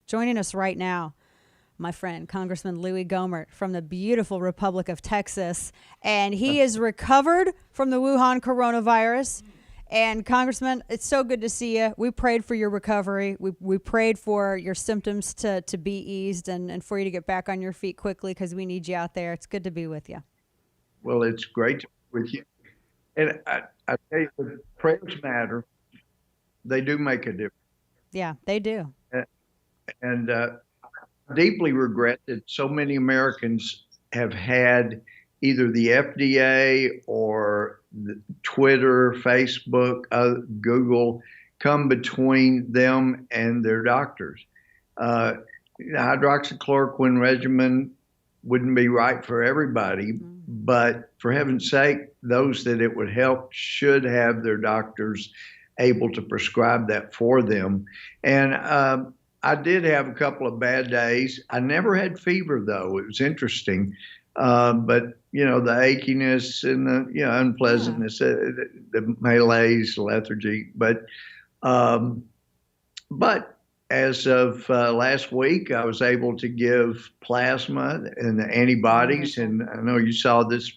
Joining us right now, my friend, Congressman Louis Gohmert from the beautiful Republic of Texas. And he is recovered from the Wuhan coronavirus. And Congressman, it's so good to see you. We prayed for your recovery. We prayed for your symptoms to be eased and for you to get back on your feet quickly because we need you out there. It's good to be with you. Well, it's great to be with you. And I tell you, the prayers matter. They do make a difference. Yeah, they do. And deeply regret that so many Americans have had either the FDA or Twitter, Facebook, Google come between them and their doctors. The hydroxychloroquine regimen wouldn't be right for everybody, but for heaven's sake, those that it would help should have their doctors able to prescribe that for them. And I did have a couple of bad days. I never had fever, though. It was interesting. But, the achiness and the, unpleasantness, the malaise, lethargy. But as of last week, I was able to give plasma and the antibodies. And I know you saw this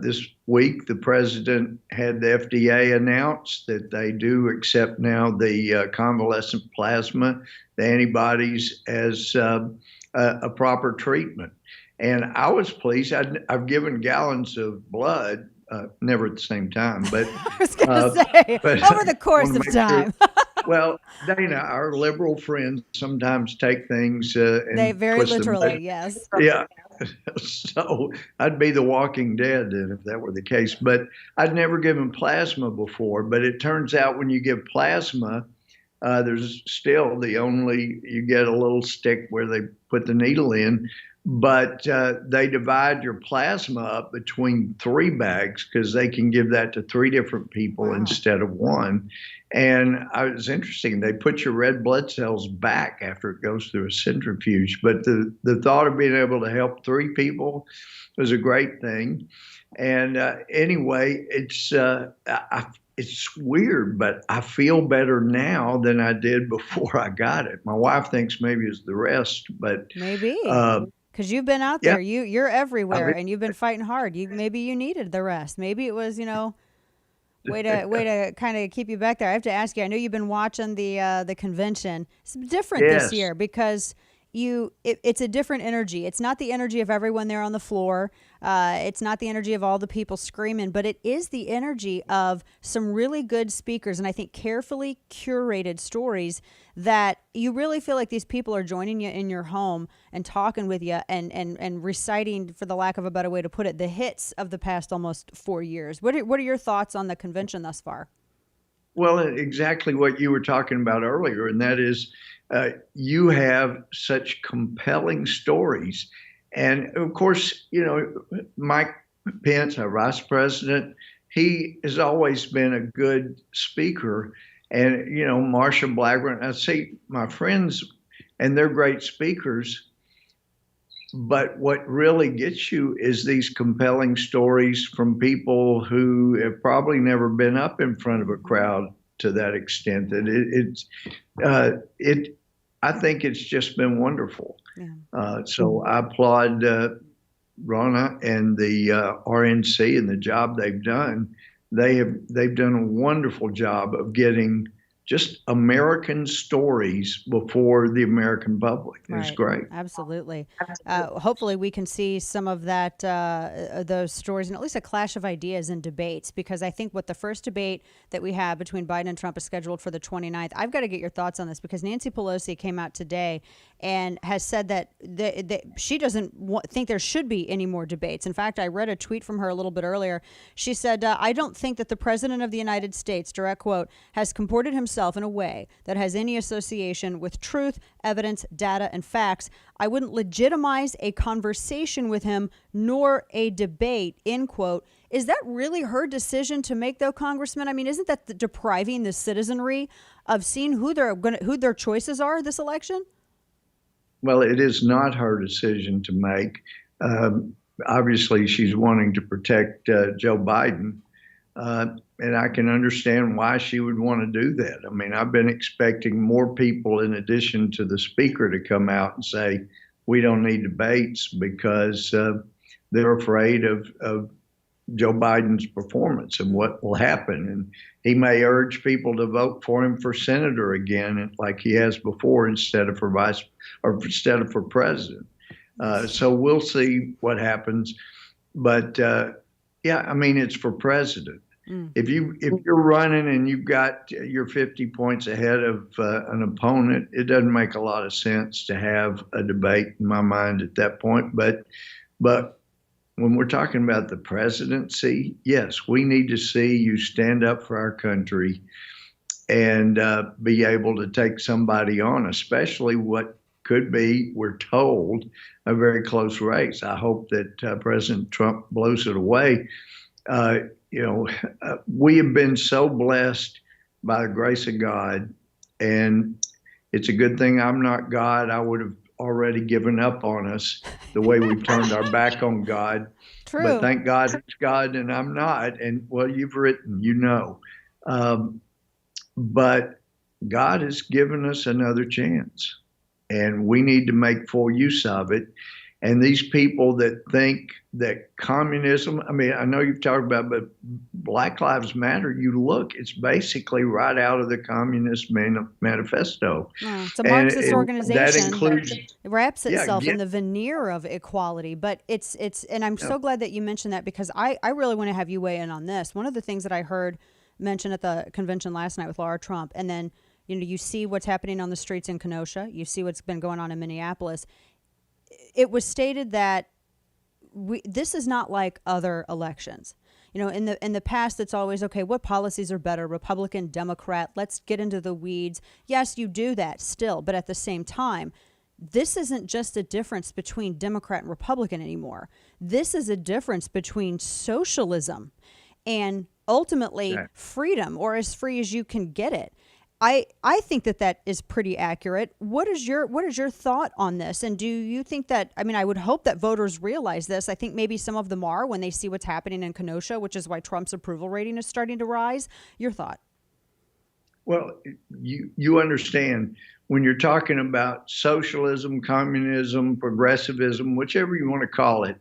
this week. The president had the FDA announce that they do accept now the convalescent plasma, the antibodies, as a proper treatment. And I was pleased. I've given gallons of blood, never at the same time, but I was going to say, over the course of time. Well, Dana, our liberal friends sometimes take things and They very twist literally, them. yes. Yeah. So I'd be the Walking Dead then if that were the case. But I'd never given plasma before. But it turns out when you give plasma, there's still you get a little stick where they put the needle in. But they divide your plasma up between 3 bags because they can give that to 3 different people instead of 1. And it was interesting. They put your red blood cells back after it goes through a centrifuge. But the thought of being able to help 3 people was a great thing. And anyway, it's weird, but I feel better now than I did before I got it. My wife thinks maybe it's the rest, but Maybe. Because you've been out yeah, there, you're everywhere, I and you've been fighting hard. Maybe you needed the rest. Maybe it was way to kind of keep you back there. I have to ask you. I know you've been watching the convention. It's different this yes. year because it's a different energy. It's not the energy of everyone there on the floor. It's not the energy of all the people screaming, but it is the energy of some really good speakers and I think carefully curated stories that you really feel like these people are joining you in your home and talking with you and reciting, for the lack of a better way to put it, the hits of the past almost 4 years. What are your thoughts on the convention thus far? Well, exactly what you were talking about earlier, and that is you have such compelling stories. And of course, Mike Pence, our vice president, he has always been a good speaker. And, Marsha Blackburn, I see my friends, and they're great speakers. But what really gets you is these compelling stories from people who have probably never been up in front of a crowd to that extent. That I think it's just been wonderful. Yeah. So I applaud Ronna and the RNC and the job they've done. They've done a wonderful job of getting just American stories before the American public. It's Right. great. Absolutely. Hopefully, we can see some of that, those stories, and at least a clash of ideas and debates, because I think what the first debate that we have between Biden and Trump is scheduled for the 29th. I've got to get your thoughts on this because Nancy Pelosi came out today and has said that she doesn't think there should be any more debates. In fact, I read a tweet from her a little bit earlier. She said, I don't think that the president of the United States, direct quote, has comported himself in a way that has any association with truth, evidence, data, and facts. I wouldn't legitimize a conversation with him nor a debate, end quote. Is that really her decision to make, though, Congressman? I mean, isn't that depriving the citizenry of seeing who their choices are this election? Well, it is not her decision to make. Obviously, she's wanting to protect Joe Biden. and I can understand why she would want to do that. I mean, I've been expecting more people, in addition to the speaker, to come out and say, we don't need debates because they're afraid of Joe Biden's performance and what will happen. And he may urge people to vote for him for senator again, like he has before, instead of for vice or instead of for president. So we'll see what happens. But yeah, I mean, it's for president. If you're running and you've got you're 50 points ahead of an opponent, it doesn't make a lot of sense to have a debate in my mind at that point. But when we're talking about the presidency, yes, we need to see you stand up for our country and be able to take somebody on, especially what could be, we're told, a very close race. I hope that President Trump blows it away. Uh, we have been so blessed by the grace of God, and it's a good thing I'm not God. I would have already given up on us the way we've turned our back on God. But True. thank God it's God and I'm not. And well, you've written, Um, but God has given us another chance, and we need to make full use of it. And these people that think that communism, I mean, I know you've talked about, but Black Lives Matter, you look, it's basically right out of the Communist Manifesto. No, it's a And Marxist that organization that includes, wraps yeah, itself in get, the veneer of equality. But and I'm yeah, so glad that you mentioned that, because I really want to have you weigh in on this. One of the things that I heard mentioned at the convention last night with Laura Trump, and then, you see what's happening on the streets in Kenosha, you see what's been going on in Minneapolis. It was stated that this is not like other elections. In the past, it's always, okay, what policies are better, Republican, Democrat? Let's get into the weeds. Yes, you do that still, but at the same time, this isn't just a difference between Democrat and Republican anymore. This is a difference between socialism and ultimately yeah. freedom, or as free as you can get it. I think that is pretty accurate. What is your thought on this? And do you think that, I mean, I would hope that voters realize this. I think maybe some of them are, when they see what's happening in Kenosha, which is why Trump's approval rating is starting to rise. Your thought? Well, you understand when you're talking about socialism, communism, progressivism, whichever you want to call it,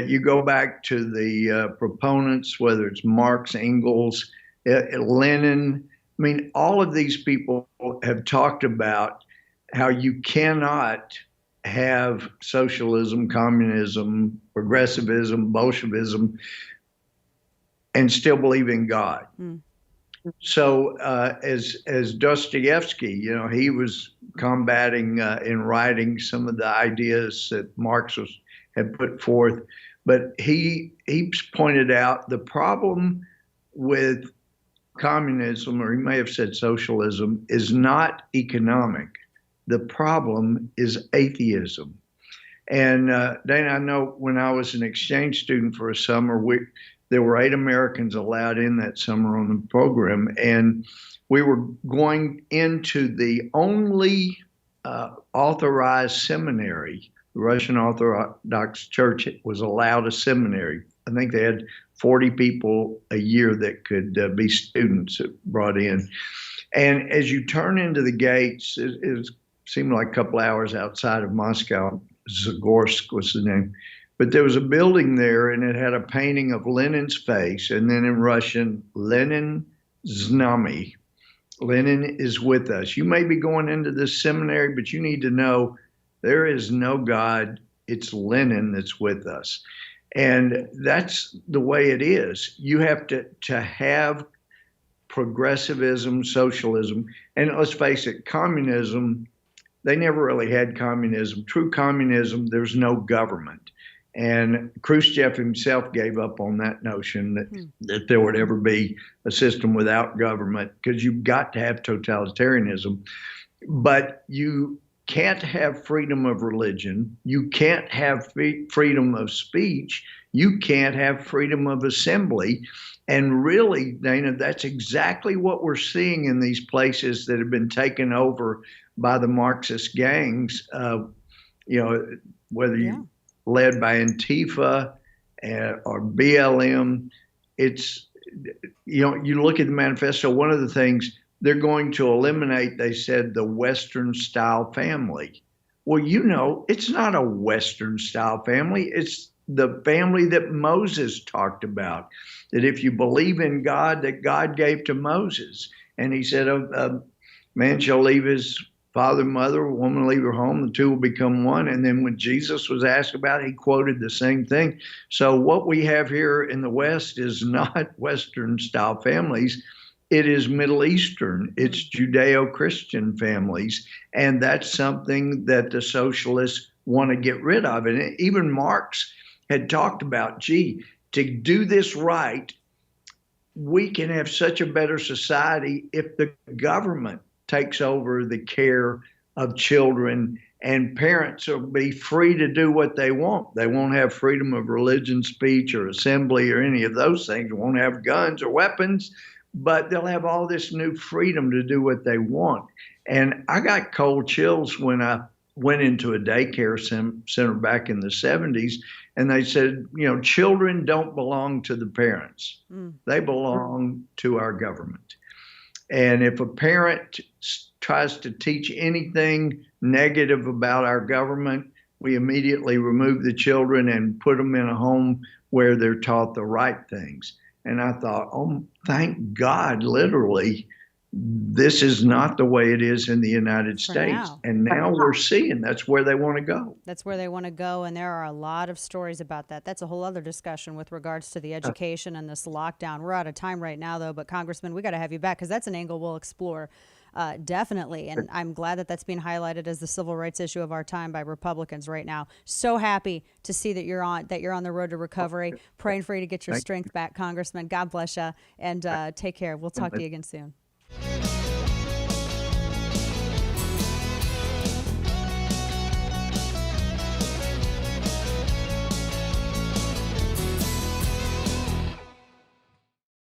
you go back to the proponents, whether it's Marx, Engels, Lenin. I mean, all of these people have talked about how you cannot have socialism, communism, progressivism, Bolshevism, and still believe in God. Mm. So, as Dostoevsky, he was combating in writing some of the ideas that Marx had put forth, but he pointed out the problem with communism, or he may have said socialism, is not economic. The problem is atheism. And Dana, I know when I was an exchange student for a summer, there were 8 Americans allowed in that summer on the program, and we were going into the only authorized seminary. The Russian Orthodox Church was allowed a seminary. I think they had 40 people a year that could be students brought in. And as you turn into the gates, it seemed like a couple hours outside of Moscow. Zagorsk was the name. But there was a building there, and it had a painting of Lenin's face, and then in Russian, Lenin z nami. Lenin is with us. You may be going into this seminary, but you need to know there is no God. It's Lenin that's with us. And that's the way it is. You have to have progressivism, socialism, and let's face it, communism, they never really had communism. True communism, there's no government. And Khrushchev himself gave up on that notion that there would ever be a system without government, because you've got to have totalitarianism. But you can't have freedom of religion. You can't have freedom of speech. You can't have freedom of assembly. And really, Dana, that's exactly what we're seeing in these places that have been taken over by the Marxist gangs, whether you led by Antifa or BLM. It's you look at the manifesto, one of the things they're going to eliminate, they said, the Western style family. Well, it's not a Western style family. It's the family that Moses talked about. That if you believe in God, that God gave to Moses. And he said, a man shall leave his father and mother, a woman leave her home, the two will become one. And then when Jesus was asked about it, he quoted the same thing. So what we have here in the West is not Western style families. It is Middle Eastern, it's Judeo Christian families. And that's something that the socialists want to get rid of. And even Marx had talked about, gee, to do this right, we can have such a better society if the government takes over the care of children and parents will be free to do what they want. They won't have freedom of religion, speech, or assembly, or any of those things. They won't have guns or weapons, but they'll have all this new freedom to do what they want. And I got cold chills when I went into a daycare center back in the 70s, and they said, children don't belong to the parents. They belong to our government. And if a parent tries to teach anything negative about our government, we immediately remove the children and put them in a home where they're taught the right things. And I thought, oh, thank God, literally, this is not the way it is in the United States. Now. And now we're seeing that's where they want to go. That's where they want to go, and there are a lot of stories about that. That's a whole other discussion with regards to the education and this lockdown. We're out of time right now, though, but Congressman, we got to have you back because that's an angle we'll explore definitely. And I'm glad that that's being highlighted as the civil rights issue of our time by Republicans right now. So happy to see that you're on the road to recovery. Praying for you to get your strength back, Congressman. God bless you, and take care. We'll talk to you again soon.